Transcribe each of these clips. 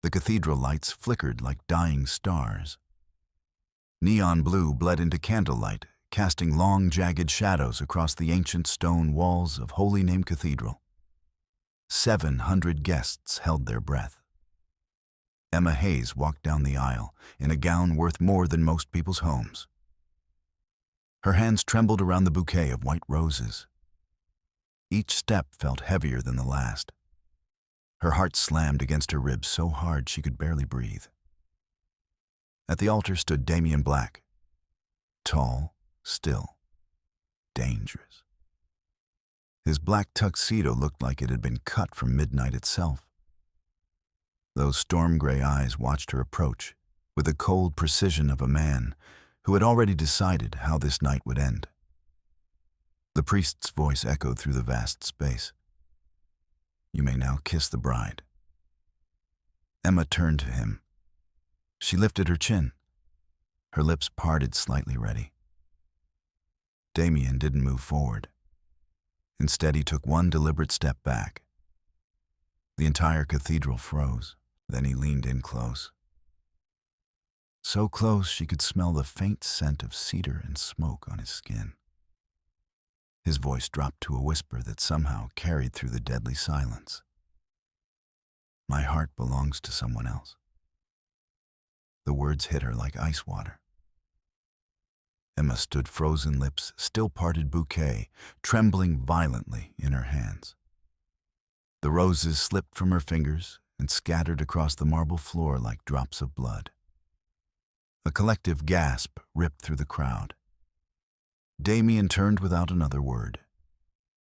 The cathedral lights flickered like dying stars. Neon blue bled into candlelight, casting long, jagged shadows across the ancient stone walls of Holy Name Cathedral. 700 guests held their breath. Emma Hayes walked down the aisle in a gown worth more than most people's homes. Her hands trembled around the bouquet of white roses. Each step felt heavier than the last. Her heart slammed against her ribs so hard she could barely breathe. At the altar stood Damian Black, tall, still, dangerous. His black tuxedo looked like it had been cut from midnight itself. Those storm-gray eyes watched her approach with the cold precision of a man who had already decided how this night would end. The priest's voice echoed through the vast space. "You may now kiss the bride." Emma turned to him. She lifted her chin, her lips parted slightly ready. Damian didn't move forward. Instead, he took one deliberate step back. The entire cathedral froze. Then he leaned in close. So close she could smell the faint scent of cedar and smoke on his skin. His voice dropped to a whisper that somehow carried through the deadly silence. "My heart belongs to someone else." The words hit her like ice water. Emma stood, frozen lips, still parted bouquet, trembling violently in her hands. The roses slipped from her fingers and scattered across the marble floor like drops of blood. A collective gasp ripped through the crowd. Damian turned without another word.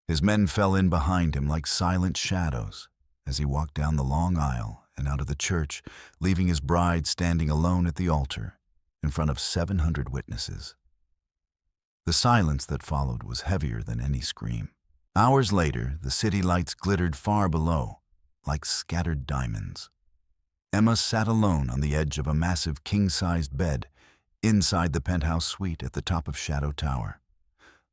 His men fell in behind him like silent shadows as he walked down the long aisle and out of the church, leaving his bride standing alone at the altar in front of 700 witnesses. The silence that followed was heavier than any scream. Hours later, the city lights glittered far below, like scattered diamonds. Emma sat alone on the edge of a massive king-sized bed inside the penthouse suite at the top of Shadow Tower.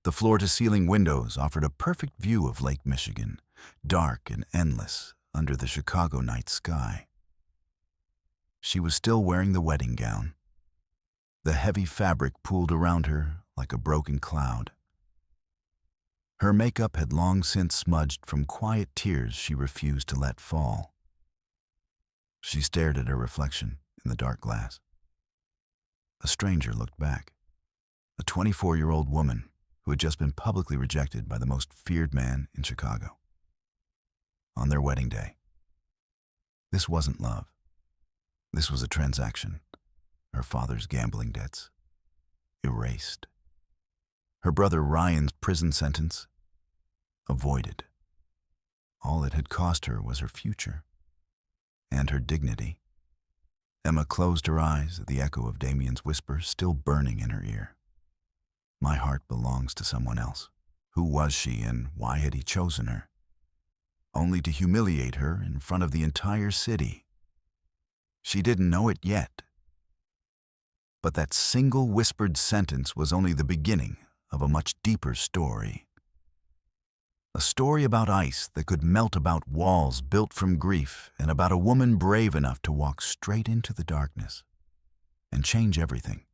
The floor-to-ceiling windows offered a perfect view of Lake Michigan, dark and endless under the Chicago night sky. She was still wearing the wedding gown. The heavy fabric pooled around her like a broken cloud. Her makeup had long since smudged from quiet tears she refused to let fall. She stared at her reflection in the dark glass. A stranger looked back, a 24-year-old woman who had just been publicly rejected by the most feared man in Chicago. On their wedding day. This wasn't love. This was a transaction. Her father's gambling debts. Erased. Her brother Ryan's prison sentence. Avoided. All it had cost her was her future. And her dignity. Emma closed her eyes at the echo of Damian's whisper still burning in her ear. My heart belongs to someone else. Who was she and why had he chosen her? Only to humiliate her in front of the entire city. She didn't know it yet. But that single whispered sentence was only the beginning of a much deeper story. A story about ice that could melt about walls built from grief, and about a woman brave enough to walk straight into the darkness and change everything.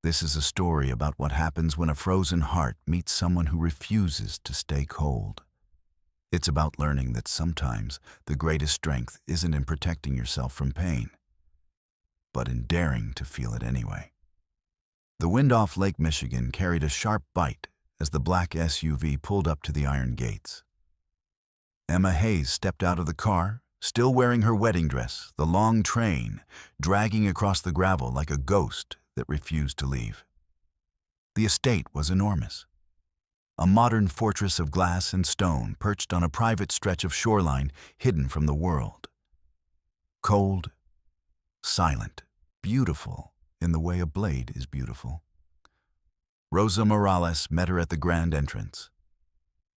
This is a story about what happens when a frozen heart meets someone who refuses to stay cold. It's about learning that sometimes the greatest strength isn't in protecting yourself from pain, but in daring to feel it anyway. The wind off Lake Michigan carried a sharp bite as the black SUV pulled up to the iron gates. Emma Hayes stepped out of the car, still wearing her wedding dress, the long train dragging across the gravel like a ghost that refused to leave. The estate was enormous. A modern fortress of glass and stone perched on a private stretch of shoreline hidden from the world. Cold, silent, beautiful in the way a blade is beautiful. Rosa Morales met her at the grand entrance.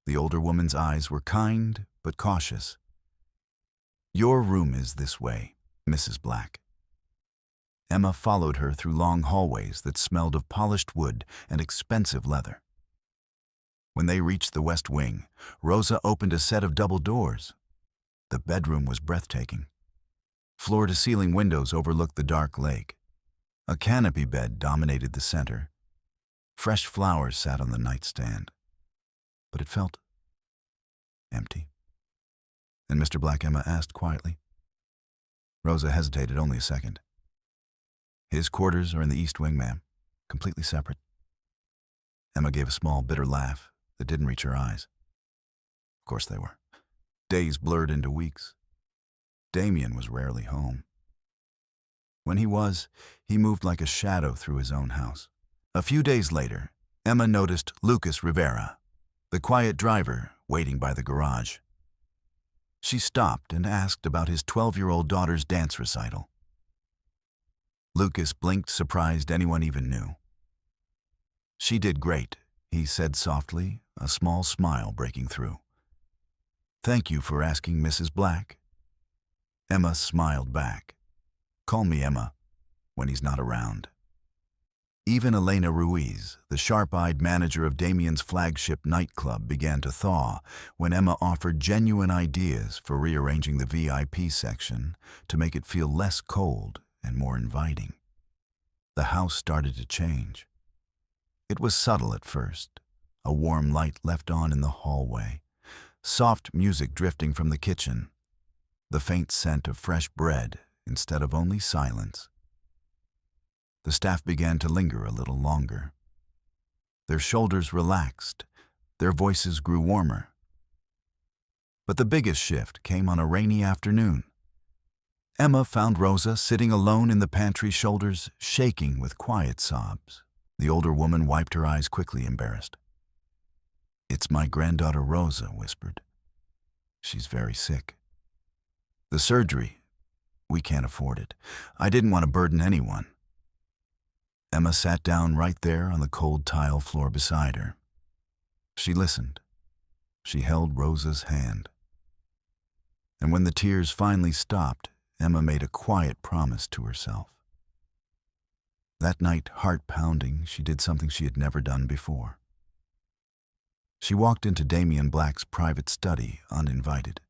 The older woman's eyes were kind but cautious. "Your room is this way, Mrs. Black." Emma followed her through long hallways that smelled of polished wood and expensive leather. When they reached the west wing, Rosa opened a set of double doors. The bedroom was breathtaking. Floor-to-ceiling windows overlooked the dark lake. A canopy bed dominated the center. Fresh flowers sat on the nightstand. But it felt empty. And Mr. Black, Emma asked quietly. Rosa hesitated only a second. His quarters are in the East Wing, ma'am, completely separate. Emma gave a small, bitter laugh that didn't reach her eyes. Of course they were. Days blurred into weeks. Damian was rarely home. When he was, he moved like a shadow through his own house. A few days later, Emma noticed Lucas Rivera, the quiet driver, waiting by the garage. She stopped and asked about his 12-year-old daughter's dance recital. Lucas blinked, surprised anyone even knew. She did great, he said softly, a small smile breaking through. Thank you for asking, Mrs. Black. Emma smiled back. Call me Emma when he's not around. Even Elena Ruiz, the sharp-eyed manager of Damian's flagship nightclub, began to thaw when Emma offered genuine ideas for rearranging the VIP section to make it feel less cold and more inviting. The house started to change. It was subtle at first, a warm light left on in the hallway, soft music drifting from the kitchen, the faint scent of fresh bread instead of only silence. The staff began to linger a little longer. Their shoulders relaxed, their voices grew warmer. But the biggest shift came on a rainy afternoon. Emma found Rosa sitting alone in the pantry, shoulders shaking with quiet sobs. The older woman wiped her eyes quickly, embarrassed. It's my granddaughter Rosa, whispered. She's very sick. The surgery, we can't afford it. I didn't want to burden anyone. Emma sat down right there on the cold tile floor beside her. She listened. She held Rosa's hand. And when the tears finally stopped, Emma made a quiet promise to herself. That night, heart-pounding, she did something she had never done before. She walked into Damian Black's private study uninvited.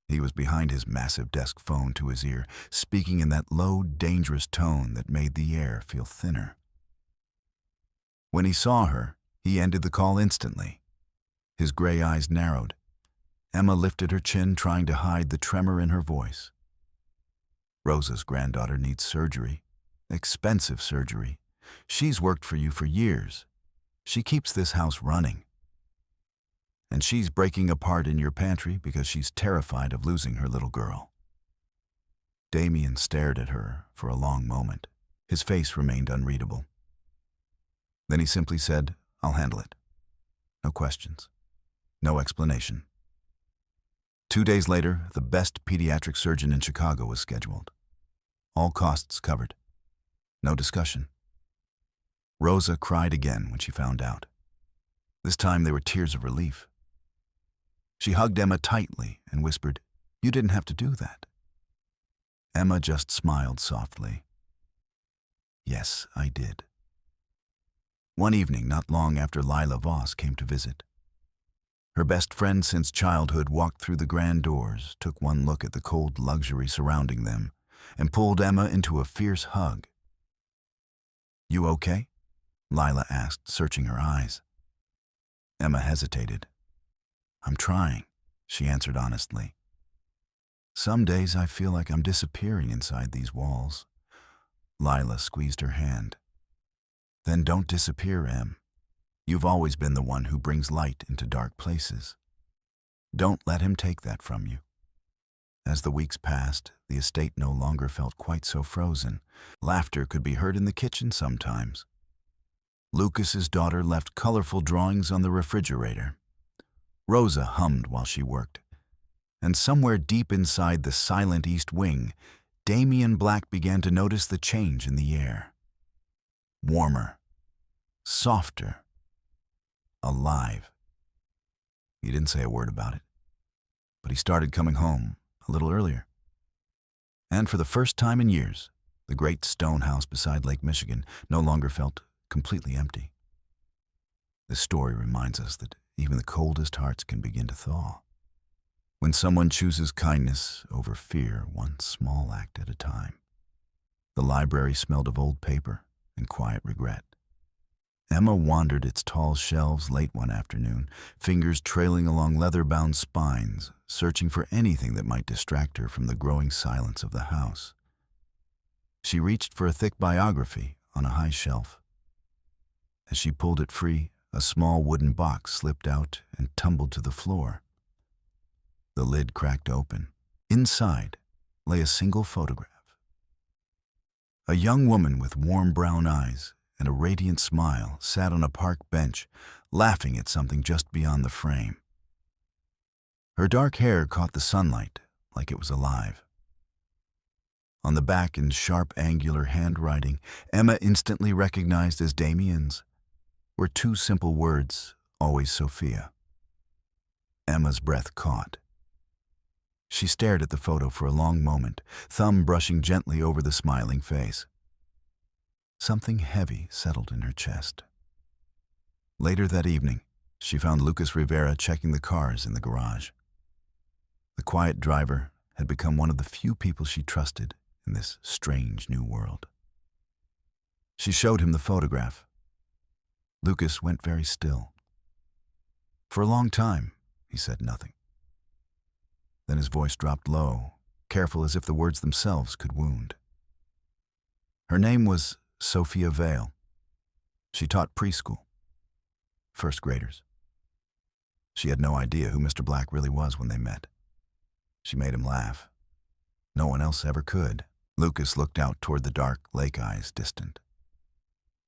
He was behind his massive desk phone to his ear, speaking in that low, dangerous tone that made the air feel thinner. When he saw her, he ended the call instantly. His gray eyes narrowed. Emma lifted her chin, trying to hide the tremor in her voice. Rosa's granddaughter needs surgery. Expensive surgery. She's worked for you for years. She keeps this house running. And she's breaking apart in your pantry because she's terrified of losing her little girl. Damian stared at her for a long moment. His face remained unreadable. Then he simply said, I'll handle it. No questions. No explanation. 2 days later, the best pediatric surgeon in Chicago was scheduled. All costs covered. No discussion. Rosa cried again when she found out. This time they were tears of relief. She hugged Emma tightly and whispered, You didn't have to do that. Emma just smiled softly. Yes, I did. One evening, not long after Lila Voss came to visit, her best friend since childhood walked through the grand doors, took one look at the cold luxury surrounding them, and pulled Emma into a fierce hug. You okay? Lila asked, searching her eyes. Emma hesitated. I'm trying, she answered honestly. Some days I feel like I'm disappearing inside these walls. Lila squeezed her hand. Then don't disappear, Em. You've always been the one who brings light into dark places. Don't let him take that from you. As the weeks passed, the estate no longer felt quite so frozen. Laughter could be heard in the kitchen sometimes. Lucas's daughter left colorful drawings on the refrigerator. Rosa hummed while she worked. And somewhere deep inside the silent East Wing, Damian Black began to notice the change in the air. Warmer, softer, alive. He didn't say a word about it, but he started coming home a little earlier. And for the first time in years, the great stone house beside Lake Michigan no longer felt completely empty. This story reminds us that even the coldest hearts can begin to thaw. when someone chooses kindness over fear, one small act at a time. The library smelled of old paper and quiet regret. Emma wandered its tall shelves late one afternoon, fingers trailing along leather-bound spines, searching for anything that might distract her from the growing silence of the house. She reached for a thick biography on a high shelf. As she pulled it free, a small wooden box slipped out and tumbled to the floor. The lid cracked open. Inside lay a single photograph. A young woman with warm brown eyes and a radiant smile sat on a park bench, laughing at something just beyond the frame. Her dark hair caught the sunlight like it was alive. On the back, in sharp, angular handwriting Emma instantly recognized as Damian's, were two simple words, "Always Sophia." Emma's breath caught. She stared at the photo for a long moment, thumb brushing gently over the smiling face. Something heavy settled in her chest. Later that evening, she found Lucas Rivera checking the cars in the garage. The quiet driver had become one of the few people she trusted in this strange new world. She showed him the photograph. Lucas went very still. For a long time, he said nothing. Then his voice dropped low, careful as if the words themselves could wound. Her name was Sophia Vale. She taught preschool, first graders. She had no idea who Mr. Black really was when they met. She made him laugh. No one else ever could. Lucas looked out toward the dark lake eyes distant.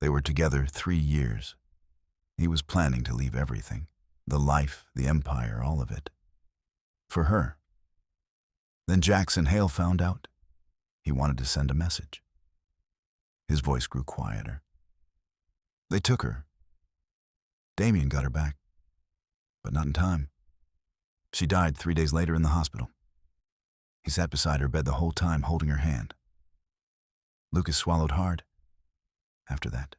They were together 3 years. He was planning to leave everything, the life, the empire, all of it, for her. Then Jackson Hale found out. He wanted to send a message. His voice grew quieter. They took her. Damian got her back, but not in time. She died 3 days later in the hospital. He sat beside her bed the whole time, holding her hand. Lucas swallowed hard. After that,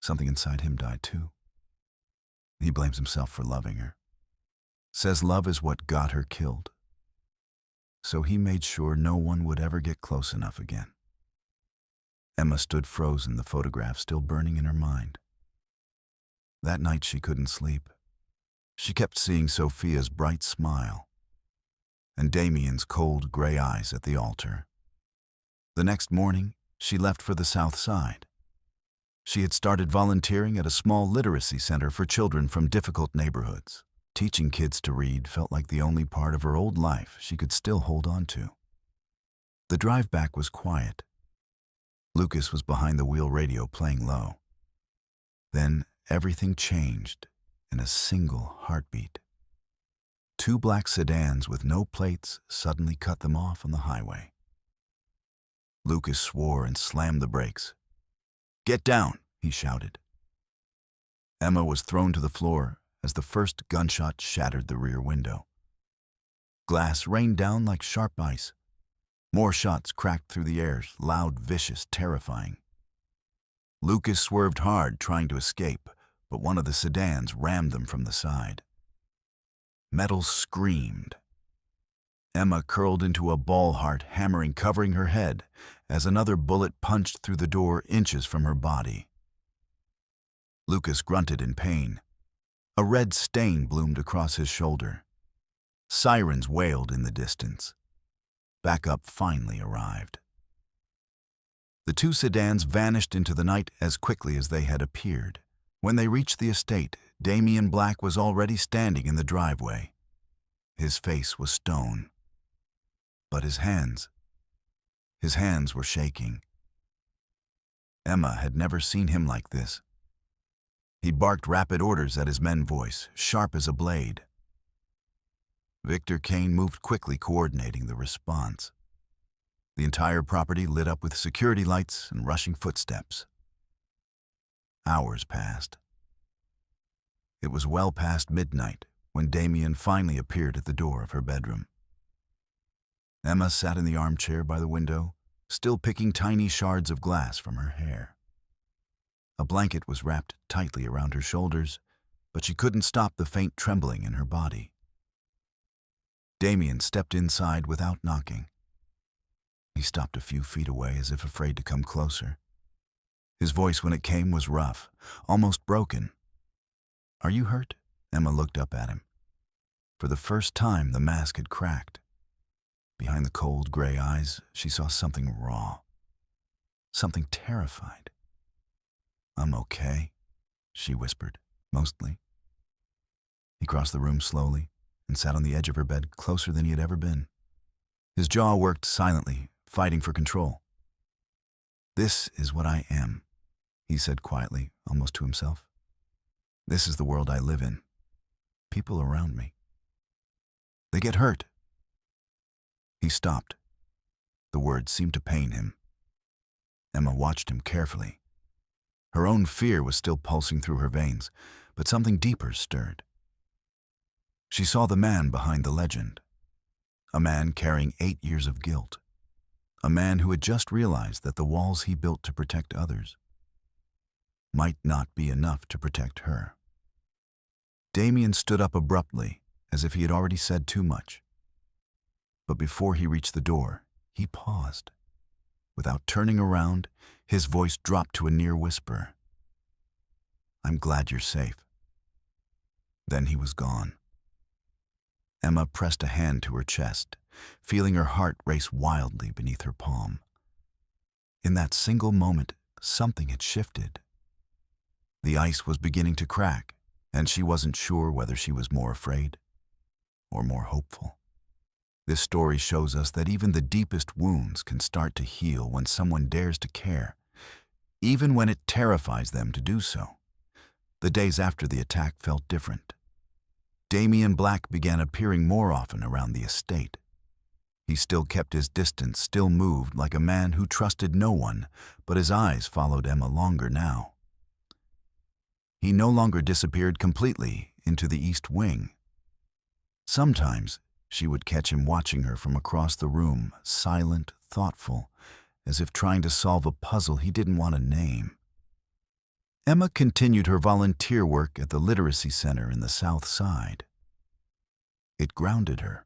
something inside him died too. He blames himself for loving her. Says love is what got her killed. So he made sure no one would ever get close enough again. Emma stood frozen, the photograph still burning in her mind. That night she couldn't sleep. She kept seeing Sophia's bright smile and Damian's cold gray eyes at the altar. The next morning, she left for the South Side. She had started volunteering at a small literacy center for children from difficult neighborhoods. Teaching kids to read felt like the only part of her old life she could still hold on to. The drive back was quiet. Lucas was behind the wheel radio playing low. Then everything changed in a single heartbeat. 2 black sedans with no plates suddenly cut them off on the highway. Lucas swore and slammed the brakes. "Get down," he shouted. Emma was thrown to the floor as the first gunshot shattered the rear window. Glass rained down like sharp ice. More shots cracked through the air, loud, vicious, terrifying. Lucas swerved hard, trying to escape, but one of the sedans rammed them from the side. Metal screamed. Emma curled into a ball heart, hammering, covering her head, as another bullet punched through the door inches from her body. Lucas grunted in pain. A red stain bloomed across his shoulder. Sirens wailed in the distance. Backup finally arrived. The 2 sedans vanished into the night as quickly as they had appeared. When they reached the estate, Damian Black was already standing in the driveway. His face was stone. But his hands were shaking. Emma had never seen him like this. He barked rapid orders at his men's voice, sharp as a blade. Victor Kane moved quickly, coordinating the response. The entire property lit up with security lights and rushing footsteps. Hours passed. It was well past midnight when Damian finally appeared at the door of her bedroom. Emma sat in the armchair by the window, still picking tiny shards of glass from her hair. A blanket was wrapped tightly around her shoulders, but she couldn't stop the faint trembling in her body. Damian stepped inside without knocking. He stopped a few feet away as if afraid to come closer. His voice when it came was rough, almost broken. "Are you hurt?" Emma looked up at him. For the first time, the mask had cracked. Behind the cold gray eyes, she saw something raw, something terrified. "I'm okay," she whispered, mostly. He crossed the room slowly and sat on the edge of her bed, closer than he had ever been. His jaw worked silently, fighting for control. "This is what I am," he said quietly, almost to himself. "This is the world I live in. People around me. They get hurt." He stopped. The words seemed to pain him. Emma watched him carefully. Her own fear was still pulsing through her veins, but something deeper stirred. She saw the man behind the legend. A man carrying 8 years of guilt. A man who had just realized that the walls he built to protect others might not be enough to protect her. Damian stood up abruptly, as if he had already said too much. But before he reached the door, he paused. Without turning around, his voice dropped to a near whisper. "I'm glad you're safe." Then he was gone. Emma pressed a hand to her chest, feeling her heart race wildly beneath her palm. In that single moment, something had shifted. The ice was beginning to crack, and she wasn't sure whether she was more afraid or more hopeful. This story shows us that even the deepest wounds can start to heal when someone dares to care, even when it terrifies them to do so. The days after the attack felt different. Damian Black began appearing more often around the estate. He still kept his distance, still moved like a man who trusted no one, but his eyes followed Emma longer now. He no longer disappeared completely into the East Wing. Sometimes she would catch him watching her from across the room, silent, thoughtful, as if trying to solve a puzzle he didn't want to name. Emma continued her volunteer work at the literacy center in the South Side. It grounded her.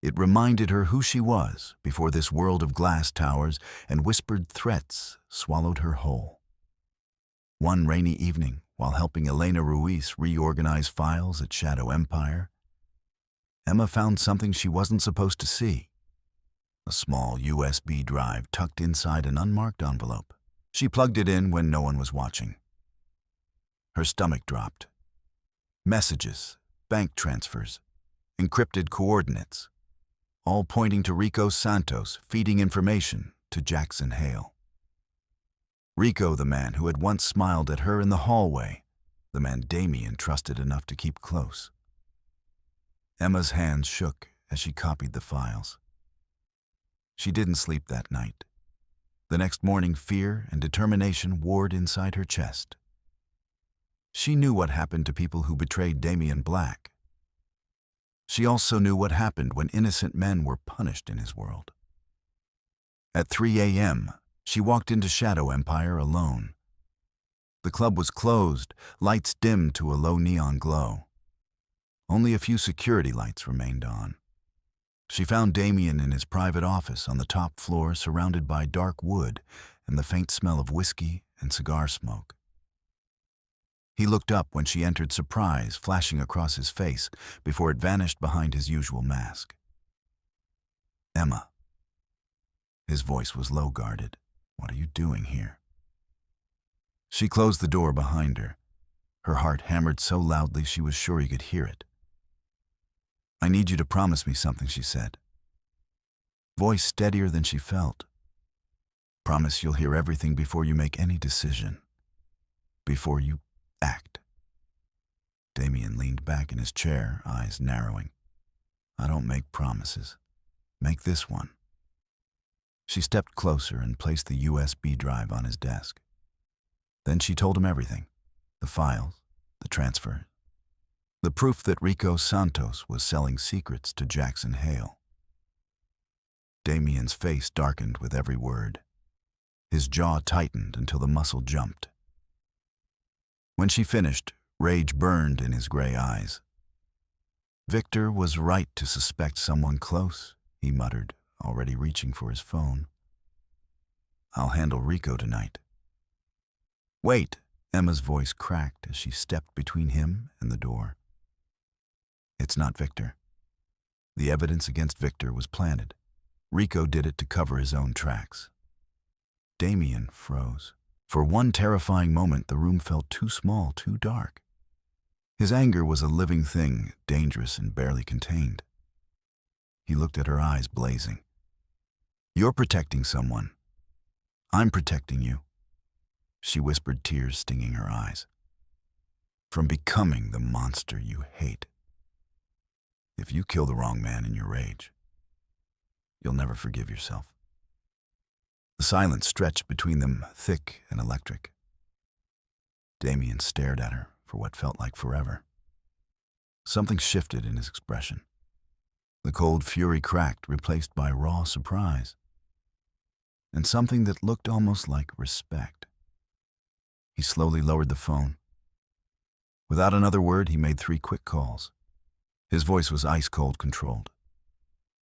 It reminded her who she was before this world of glass towers and whispered threats swallowed her whole. One rainy evening, while helping Elena Ruiz reorganize files at Shadow Empire, Emma found something she wasn't supposed to see. A small USB drive tucked inside an unmarked envelope. She plugged it in when no one was watching. Her stomach dropped. Messages, bank transfers, encrypted coordinates, all pointing to Rico Santos feeding information to Jackson Hale. Rico, the man who had once smiled at her in the hallway, the man Damian trusted enough to keep close. Emma's hands shook as she copied the files. She didn't sleep that night. The next morning, fear and determination warred inside her chest. She knew what happened to people who betrayed Damian Black. She also knew what happened when innocent men were punished in his world. At 3 a.m., she walked into Shadow Empire alone. The club was closed, lights dimmed to a low neon glow. Only a few security lights remained on. She found Damian in his private office on the top floor, surrounded by dark wood and the faint smell of whiskey and cigar smoke. He looked up when she entered, surprise flashing across his face before it vanished behind his usual mask. "Emma." His voice was low-guarded. "What are you doing here?" She closed the door behind her. Her heart hammered so loudly she was sure he could hear it. "I need you to promise me something," she said. Voice steadier than she felt. "Promise you'll hear everything before you make any decision. Before you act." Damian leaned back in his chair, eyes narrowing. "I don't make promises. Make this one." She stepped closer and placed the USB drive on his desk. Then she told him everything. The files, the transfer, the proof that Rico Santos was selling secrets to Jackson Hale. Damian's face darkened with every word. His jaw tightened until the muscle jumped. When she finished, rage burned in his gray eyes. Victor was right to suspect someone close, he muttered, already reaching for his phone. I'll handle Rico tonight. Wait, Emma's voice cracked as she stepped between him and the door. It's not Victor. The evidence against Victor was planted. Rico did it to cover his own tracks. Damian froze. For one terrifying moment, the room felt too small, too dark. His anger was a living thing, dangerous and barely contained. He looked at her eyes blazing. You're protecting someone. I'm protecting you. She whispered, tears stinging her eyes. From becoming the monster you hate. If you kill the wrong man in your rage, you'll never forgive yourself. The silence stretched between them, thick and electric. Damian stared at her for what felt like forever. Something shifted in his expression. The cold fury cracked, replaced by raw surprise. And something that looked almost like respect. He slowly lowered the phone. Without another word, he made 3 quick calls. His voice was ice-cold controlled.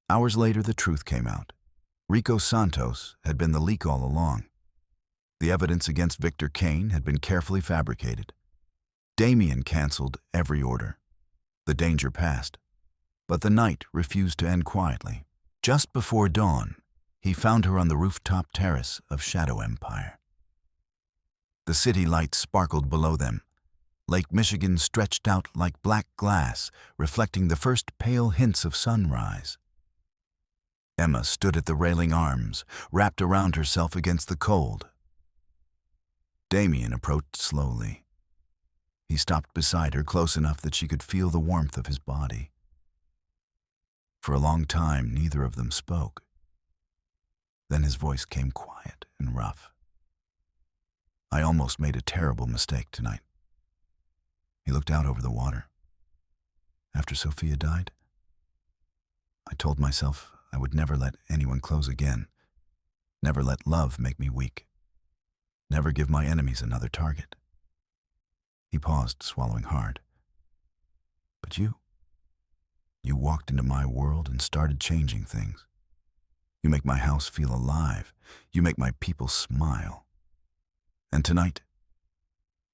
Hours later, the truth came out. Rico Santos had been the leak all along. The evidence against Victor Kane had been carefully fabricated. Damian canceled every order. The danger passed. But the night refused to end quietly. Just before dawn, he found her on the rooftop terrace of Shadow Empire. The city lights sparkled below them. Lake Michigan stretched out like black glass, reflecting the first pale hints of sunrise. Emma stood at the railing, arms wrapped around herself against the cold. Damian approached slowly. He stopped beside her, close enough that she could feel the warmth of his body. For a long time, neither of them spoke. Then his voice came quiet and rough. I almost made a terrible mistake tonight. He looked out over the water. After Sophia died, I told myself I would never let anyone close again, never let love make me weak, never give my enemies another target. He paused, swallowing hard. But you walked into my world and started changing things. You make my house feel alive. You make my people smile. And tonight,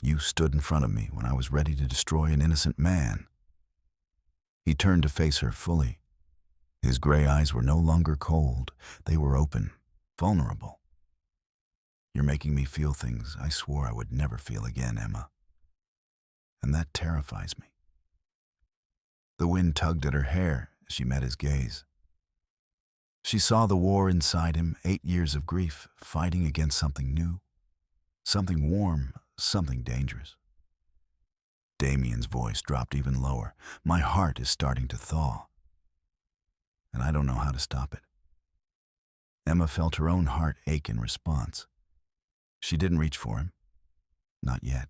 you stood in front of me when I was ready to destroy an innocent man. He turned to face her fully. His gray eyes were no longer cold. They were open, vulnerable. You're making me feel things I swore I would never feel again, Emma. And that terrifies me. The wind tugged at her hair as she met his gaze. She saw the war inside him, 8 years of grief, fighting against something new, something warm, something dangerous. Damian's voice dropped even lower. My heart is starting to thaw, and I don't know how to stop it. Emma felt her own heart ache in response. She didn't reach for him. Not yet.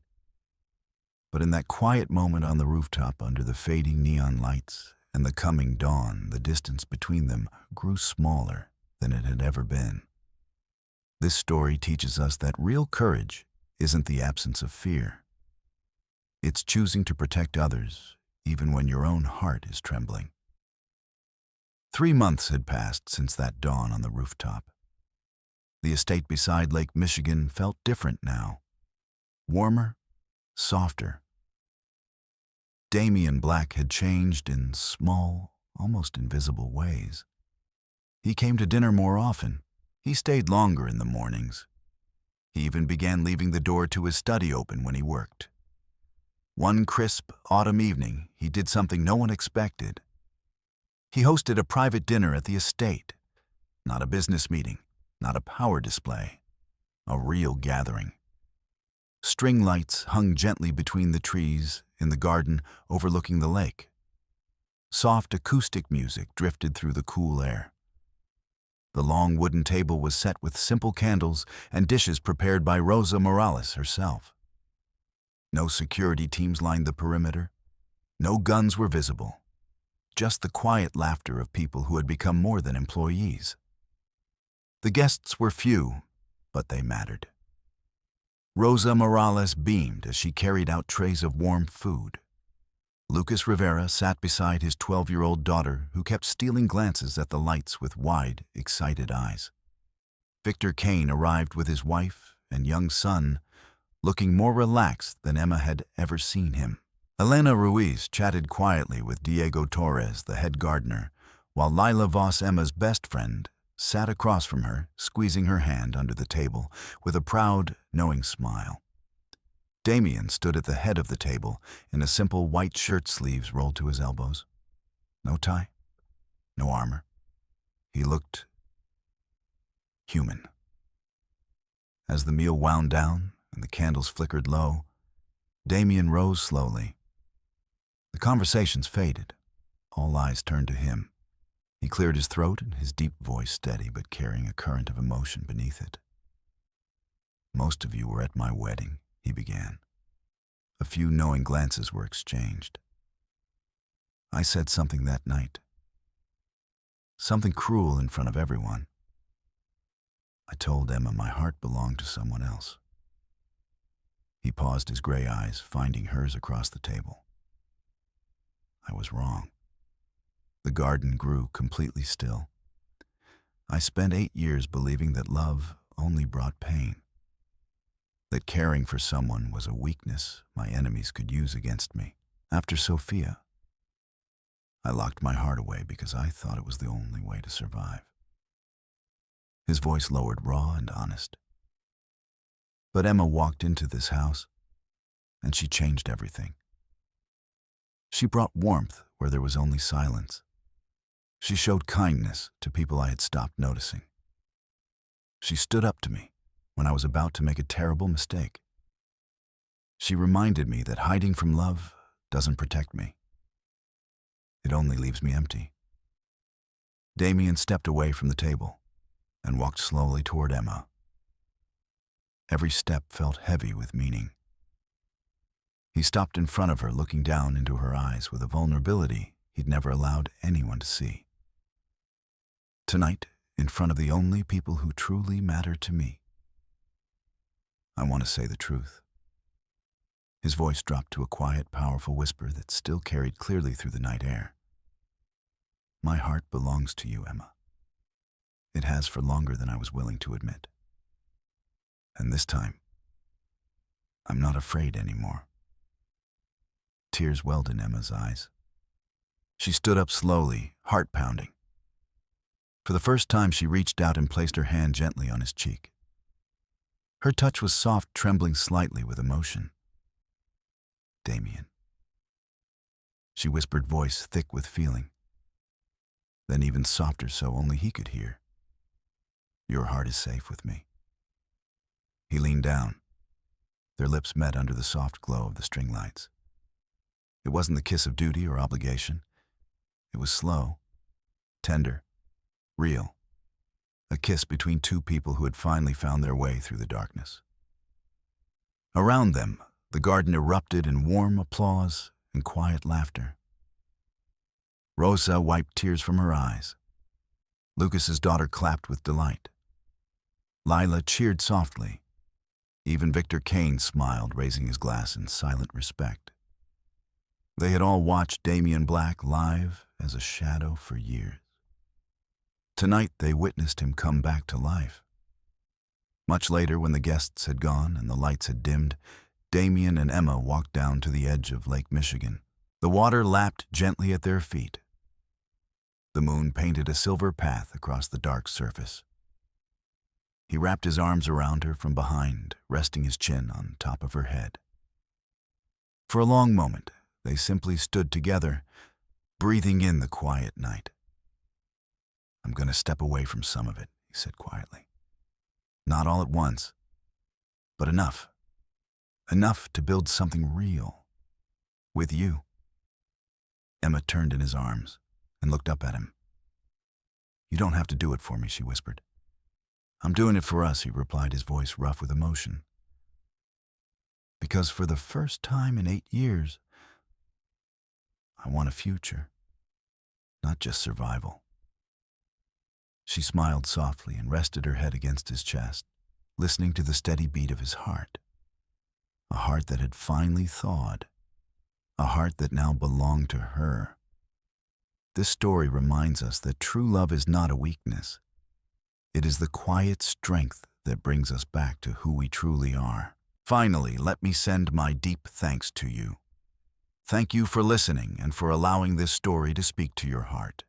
But in that quiet moment on the rooftop under the fading neon lights and the coming dawn, the distance between them grew smaller than it had ever been. This story teaches us that real courage isn't the absence of fear. It's choosing to protect others, even when your own heart is trembling. 3 months had passed since that dawn on the rooftop. The estate beside Lake Michigan felt different now. Warmer, softer. Damian Black had changed in small, almost invisible ways. He came to dinner more often. He stayed longer in the mornings. He even began leaving the door to his study open when he worked. One crisp autumn evening, he did something no one expected. He hosted a private dinner at the estate. Not a business meeting, not a power display. A real gathering. String lights hung gently between the trees in the garden overlooking the lake. Soft acoustic music drifted through the cool air. The long wooden table was set with simple candles and dishes prepared by Rosa Morales herself. No security teams lined the perimeter. No guns were visible. Just the quiet laughter of people who had become more than employees. The guests were few, but they mattered. Rosa Morales beamed as she carried out trays of warm food. Lucas Rivera sat beside his 12-year-old daughter, who kept stealing glances at the lights with wide, excited eyes. Victor Kane arrived with his wife and young son, looking more relaxed than Emma had ever seen him. Elena Ruiz chatted quietly with Diego Torres, the head gardener, while Lila Voss, Emma's best friend, sat across from her, squeezing her hand under the table with a proud, knowing smile. Damian stood at the head of the table in a simple white shirt, sleeves rolled to his elbows. No tie, no armor. He looked human. As the meal wound down and the candles flickered low, Damian rose slowly. The conversations faded. All eyes turned to him. He cleared his throat, and his deep voice steady but carrying a current of emotion beneath it. "Most of you were at my wedding," he began. A few knowing glances were exchanged. "I said something that night. Something cruel in front of everyone. I told Emma my heart belonged to someone else." He paused, his gray eyes finding hers across the table. "I was wrong." The garden grew completely still. "I spent 8 years believing that love only brought pain, that caring for someone was a weakness my enemies could use against me. After Sophia, I locked my heart away because I thought it was the only way to survive." His voice lowered, raw and honest. "But Emma walked into this house, and she changed everything. She brought warmth where there was only silence. She showed kindness to people I had stopped noticing. She stood up to me when I was about to make a terrible mistake. She reminded me that hiding from love doesn't protect me. It only leaves me empty." Damian stepped away from the table and walked slowly toward Emma. Every step felt heavy with meaning. He stopped in front of her, looking down into her eyes with a vulnerability he'd never allowed anyone to see. "Tonight, in front of the only people who truly matter to me, I want to say the truth." His voice dropped to a quiet, powerful whisper that still carried clearly through the night air. "My heart belongs to you, Emma. It has for longer than I was willing to admit. And this time, I'm not afraid anymore." Tears welled in Emma's eyes. She stood up slowly, heart pounding. For the first time, she reached out and placed her hand gently on his cheek. Her touch was soft, trembling slightly with emotion. "Damian," she whispered, voice thick with feeling. Then even softer so only he could hear. "Your heart is safe with me." He leaned down. Their lips met under the soft glow of the string lights. It wasn't the kiss of duty or obligation. It was slow, tender, real. A kiss between two people who had finally found their way through the darkness. Around them, the garden erupted in warm applause and quiet laughter. Rosa wiped tears from her eyes. Lucas's daughter clapped with delight. Lila cheered softly. Even Victor Kane smiled, raising his glass in silent respect. They had all watched Damian Black live as a shadow for years. Tonight they witnessed him come back to life. Much later, when the guests had gone and the lights had dimmed, Damian and Emma walked down to the edge of Lake Michigan. The water lapped gently at their feet. The moon painted a silver path across the dark surface. He wrapped his arms around her from behind, resting his chin on top of her head. For a long moment, they simply stood together, breathing in the quiet night. "I'm going to step away from some of it," he said quietly. "Not all at once, but enough. Enough to build something real. With you." Emma turned in his arms and looked up at him. "You don't have to do it for me," she whispered. "I'm doing it for us," he replied, his voice rough with emotion. "Because for the first time in 8 years, I want a future, not just survival." She smiled softly and rested her head against his chest, listening to the steady beat of his heart. A heart that had finally thawed. a heart that now belonged to her. This story reminds us that true love is not a weakness. It is the quiet strength that brings us back to who we truly are. Finally, let me send my deep thanks to you. Thank you for listening and for allowing this story to speak to your heart.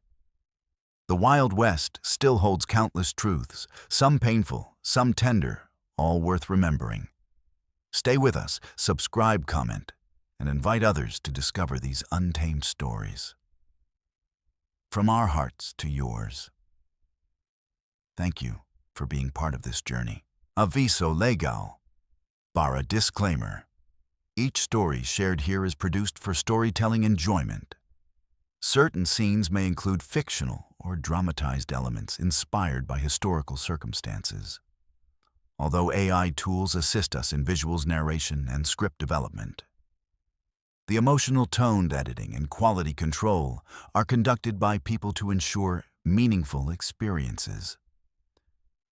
The Wild West still holds countless truths, some painful, some tender, all worth remembering. Stay with us, subscribe, comment, and invite others to discover these untamed stories. From our hearts to yours. Thank you for being part of this journey. Aviso legal. Barra disclaimer. Each story shared here is produced for storytelling enjoyment. Certain scenes may include fictional or dramatized elements inspired by historical circumstances. Although AI tools assist us in visuals narration and script development, the emotional toned editing and quality control are conducted by people to ensure meaningful experiences.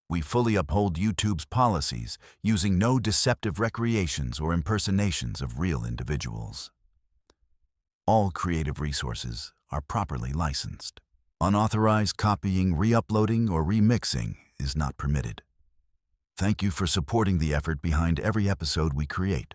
We fully uphold YouTube's policies, using no deceptive recreations or impersonations of real individuals. All creative resources are properly licensed. Unauthorized copying, re-uploading, or remixing is not permitted. Thank you for supporting the effort behind every episode we create.